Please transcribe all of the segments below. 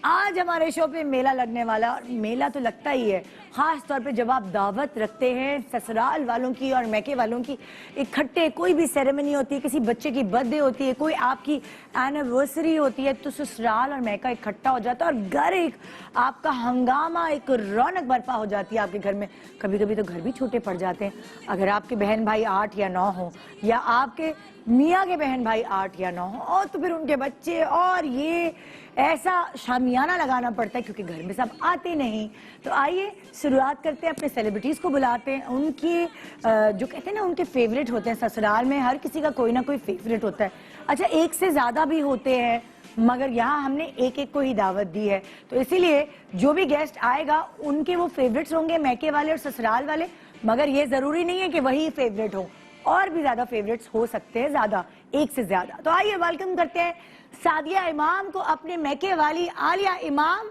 آج ہمارے شو پہ میلہ لگنے والا، اور میلہ تو لگتا ہی ہے خاص طور پہ جب آپ دعوت رکھتے ہیں سسرال والوں کی اور میکے والوں کی اکٹھے. کوئی بھی سیریمنی ہوتی ہے، کسی بچے کی برتھ ڈے ہوتی ہے، کوئی آپ کی اینیورسری ہوتی ہے، تو سسرال اور میکا اکٹھا ہو جاتا ہے اور گھر ایک آپ کا ہنگامہ، ایک رونق برپا ہو جاتی ہے آپ کے گھر میں. کبھی کبھی تو گھر بھی چھوٹے پڑ جاتے ہیں. اگر آپ کے بہن بھائی 8 یا 9 ہوں، یا آپ کے میاں کے بہن بھائی 8 یا 9 ہوں، اور تو پھر ان کے بچے، اور یہ ایسا شامیانہ لگانا پڑتا ہے کیونکہ گھر میں سب آتے نہیں. تو آئیے شروعات کرتے ہیں، اپنے سیلیبریٹیز کو بلاتے ہیں. ان کی جو کہتے ہیں نا ان کے فیوریٹ ہوتے ہیں، سسرال میں ہر کسی کا کوئی نہ کوئی فیوریٹ ہوتا ہے. اچھا، ایک سے زیادہ بھی ہوتے ہیں، مگر یہاں ہم نے ایک ایک کو ہی دعوت دی ہے. تو اسی لیے جو بھی گیسٹ آئے گا ان کے وہ فیوریٹس ہوں گے، میکے والے اور سسرال والے. مگر یہ ضروری نہیں ہے کہ وہی فیوریٹ ہو، اور بھی زیادہ فیوریٹس ہو سکتے ہیں، زیادہ، ایک سے زیادہ. تو آئیے ویلکم کرتے ہیں سعدیہ امام کو، اپنے میکے والی عالیہ امام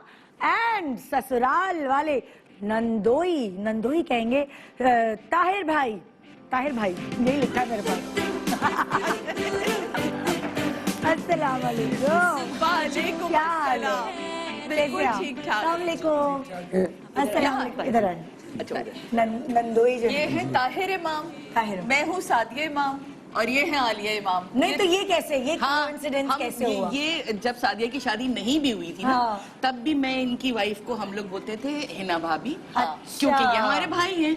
اینڈ سسرال والے نندوئی کہیں گے طاہر بھائی. یہی لکھا ہے میرے پاس. السلام علیکم. وعلیکم کیا حال ہے؟ السلام. بالکل ٹھیک ٹھاک. السلام علیکم. السلام علیکم. ادھر آئیں. نندوئی جو یہ ہے طاہر امام، طاہر. میں ہوں سعدیہ امام، اور یہ ہے عالیہ امام. نہیں تو یہ کیسے، یہ کوئنسیڈنس کیسے ہوا؟ یہ جب سعدیہ کی شادی نہیں بھی ہوئی تھی نا، تب بھی میں ان کی وائف کو ہم لوگ بولتے تھے ہنا بھابی، کیونکہ یہ ہمارے بھائی ہیں.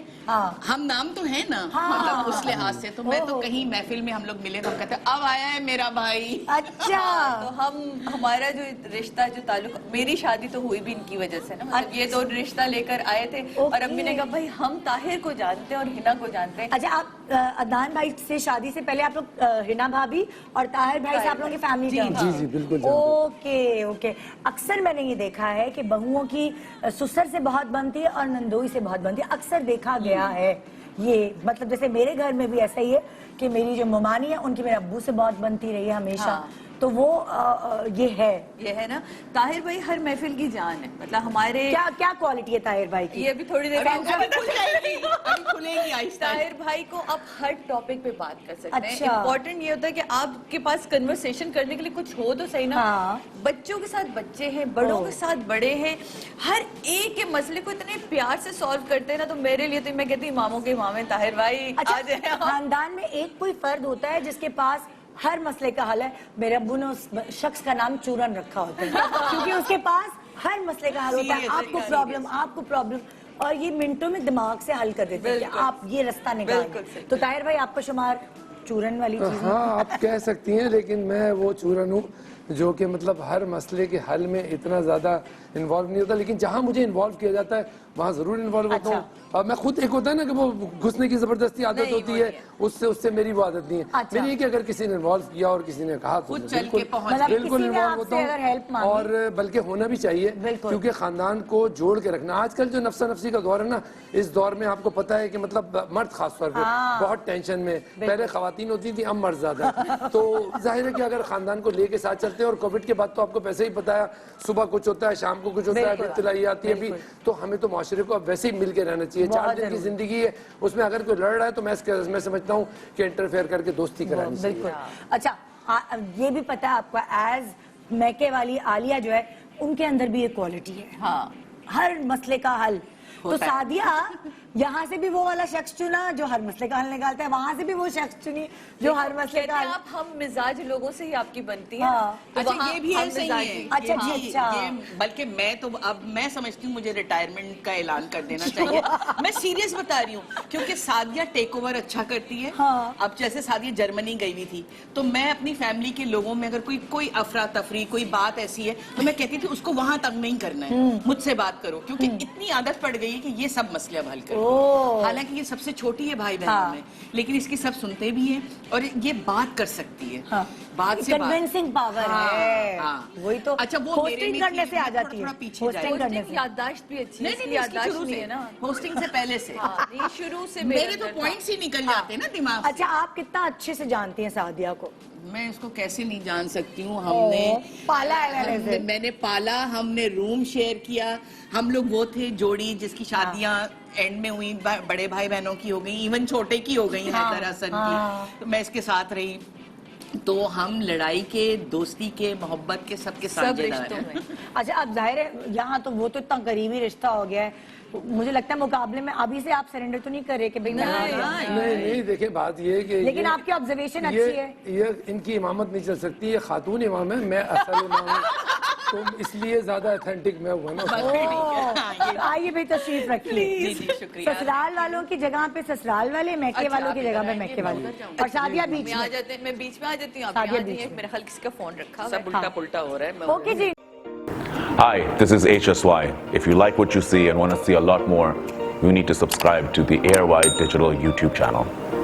ہم نام تو ہے نا، مطلب اس لحاظ سے. تو میں تو کہیں محفل میں ہم لوگ ملے تو ہم کہتے اب آیا ہے میرا بھائی. اچھا. تو ہمارا جو رشتہ، جو تعلق، میری شادی تو ہوئی بھی ان کی وجہ سے نا. مطلب یہ دو رشتہ لے کر آئے تھے، اور امی نے کہا بھائی ہم طاہر کو جانتے ہیں اور ہنا کو جانتے ہیں. اچھا، آپ عدنان بھائی سے شادی سے پہلے آپ لوگ ہنا بھابی اور طاہر بھائی سے آپ لوگوں کی فیملی جی جی بالکل. اوکے. اکثر میں نے یہ دیکھا ہے کہ بہوؤں کی سسر سے بہت بنتی ہے اور نندوئی سے بہت بنتی ہے. اکثر دیکھا گیا ہے یہ، مطلب جیسے میرے گھر میں بھی ایسا ہی ہے کہ میری جو ممانی ہے ان کی میرے ابو سے بہت بنتی رہی ہے ہمیشہ. تو وہ یہ ہے نا. طاہر بھائی ہر محفل کی جان ہے. مطلب ہمارے کیا کوالٹی ہے طاہر بھائی کی؟ یہ بھی تھوڑی دیر کھلے گی. طاہر بھائی کو آپ ہر ٹاپک پہ بات کر سکتے ہیں. امپورٹنٹ یہ ہوتا ہے کہ آپ کے پاس کنورسیشن کرنے کے لیے کچھ ہو تو صحیح نا. بچوں کے ساتھ بچے ہیں، بڑوں کے ساتھ بڑے ہیں، ہر ایک کے مسئلے کو اتنے پیار سے سالو کرتے ہیں نا. تو میرے لیے تو میں کہتی ہوں اماموں کے امام ہیں طاہر بھائی. خاندان میں ایک کوئی فرد ہوتا ہے جس کے پاس ہر مسئلے کا حل ہے. میرے ابو نے اس شخص کا نام چورن رکھا ہوتا ہے کیونکہ اس کے پاس ہر مسئلے کا حل ہوتا ہے. آپ کو پرابلم اور یہ منٹوں میں دماغ سے حل کر دیتے ہیں کہ آپ یہ رستہ نکالیں. تو طاہر بھائی آپ کا شمار چورن والی چیز؟ ہاں آپ کہہ سکتی ہیں، لیکن میں وہ چورن ہوں جو کہ مطلب ہر مسئلے کے حل میں اتنا زیادہ انوالو نہیں ہوتا. لیکن جہاں مجھے انوالو کیا جاتا ہے وہاں ضرور انوالو ہوتا ہوں. اور میں خود ایک ہوتا ہے نا کہ وہ گھسنے کی زبردستی عادت ہوتی ہے، اس سے میری وہ عادت نہیں ہے. میری یہ کہ اگر کسی نے انوالو کیا اور کسی نے کہا تو بالکل انوالو ہوتا ہوں. اور بلکہ ہونا بھی چاہیے، کیونکہ خاندان کو جوڑ کے رکھنا. آج کل جو نفسا نفسی کا دور ہے نا، اس دور میں آپ کو پتا ہے کہ مطلب مرد خاص طور پہ بہت ٹینشن میں، پہلے خواتین ہوتی تھی اب مرد زیادہ. تو ظاہر ہے کہ اگر خاندان کو لے کے ساتھ چلتے ہیں، اور کووڈ کے بعد تو آپ کو پیسے ہی پتا ہے صبح کچھ ہوتا ہے، شام کو کچھ ہوتا ہے، اطلاعی آتی ہے بھی. تو ہمیں تو معاشرے کو اب ویسے ہی مل کے رہنا چاہیے. 4 دن کی زندگی ہے، اس میں اگر کوئی لڑ رہا ہے تو میں سمجھتا ہوں کہ انٹرفیئر کر کے دوستی کرانی چاہیے. بالکل. اچھا، یہ بھی پتا ہے آپ کو ایز میکے والی عالیہ جو ہے ان کے اندر بھی یہ کوالٹی ہے، ہر مسئلے کا حل. تو سعدیہ یہاں سے بھی وہ والا شخص چنا جو ہر مسئلے کا حل نکالتا ہے، وہاں سے بھی وہ شخص چنی جو ہر مسئلے کا حل. آپ ہم مزاج لوگوں سے ہی آپ کی بنتی ہے. اچھا یہ بھی ایسے ہی ہے. اچھا، بلکہ میں تو اب میں سمجھتی ہوں مجھے ریٹائرمنٹ کا اعلان کر دینا چاہیے. میں سیریس بتا رہی ہوں، کیونکہ سعدیہ ٹیک اوور اچھا کرتی ہے. اب جیسے سعدیہ جرمنی گئی ہوئی تھی تو میں اپنی فیملی کے لوگوں میں اگر کوئی افراتفری، کوئی بات ایسی ہے تو میں کہتی تھی اس کو وہاں تک نہیں کرنا ہے، مجھ سے بات کرو. کیونکہ اتنی عادت پڑ گئی ہے کہ یہ سب مسئلے اب حل کرتی ہے. حالانکہ یہ سب سے چھوٹی ہے بھائی بہنوں میں، لیکن اس کی سب سنتے بھی ہیں اور یہ بات کر سکتی ہے. بات سے کنونسنگ پاور ہے. وہی تو. اچھا وہ ہوسٹنگ کرنے سے آ جاتی ہے. ہوسٹنگ یادداشت بھی اچھی ہے. نہیں شروع سے نا، ہوسٹنگ سے پہلے سے شروع سے میرے تو پوائنٹس ہی نکل جاتے ہیں نا دماغ سے. اچھا، آپ کتنا اچھے سے جانتی ہیں سعدیہ کو؟ میں اس کو کیسے نہیں جان سکتی ہوں. ہم نے پالا ہے، میں نے پالا، ہم نے روم شیئر کیا. ہم لوگ وہ تھے جوڑی جس کی شادیاں اینڈ میں ہوئی، بڑے بھائی بہنوں کی ہو گئی، ایون چھوٹے کی ہو گئی، حیدر حسن کی. تو میں اس کے ساتھ رہی. تو ہم لڑائی کے، دوستی کے، محبت کے، سب کے ساتھ سب جڑا رشتوں ہے. میں. اچھا اب ظاہر ہے یہاں تو وہ تو اتنا قریبی رشتہ ہو گیا ہے، مجھے لگتا ہے مقابلے میں ابھی سے آپ سرنڈر تو نہیں کر رہے کہ بھئی میں ہاں جاؤں. نہیں دیکھیں بات یہ ہے کہ لیکن آپ کی آبزرویشن اچھی ہے. یہ ان کی امامت نہیں چل سکتی، یہ خاتون امام ہے، میں اصل امام ہوں، تو اس لیے زیادہ اتھینٹک میں ہوا نا. آئیے بھائی تشریف رکھیے. جی جی شکریہ. سسرال والوں کی جگہ پہ سسرال والے، میکے والوں کی جگہ پہ میکے والے، اور شادیاں بیچ میں آ میں. جاتے ہیں، میں بیچ میں آ جاتی ہوں، آپ شادیاں یہاں بیچ آتی ہیں، میں. میرے خیال کسی کا فون رکھا ہوا سب الٹا پلٹا ہو رہا ہے. اوکے جی. Hi, this is HSY. If you like what you see and want to see a lot more, you need to subscribe to the AirY Digital YouTube channel.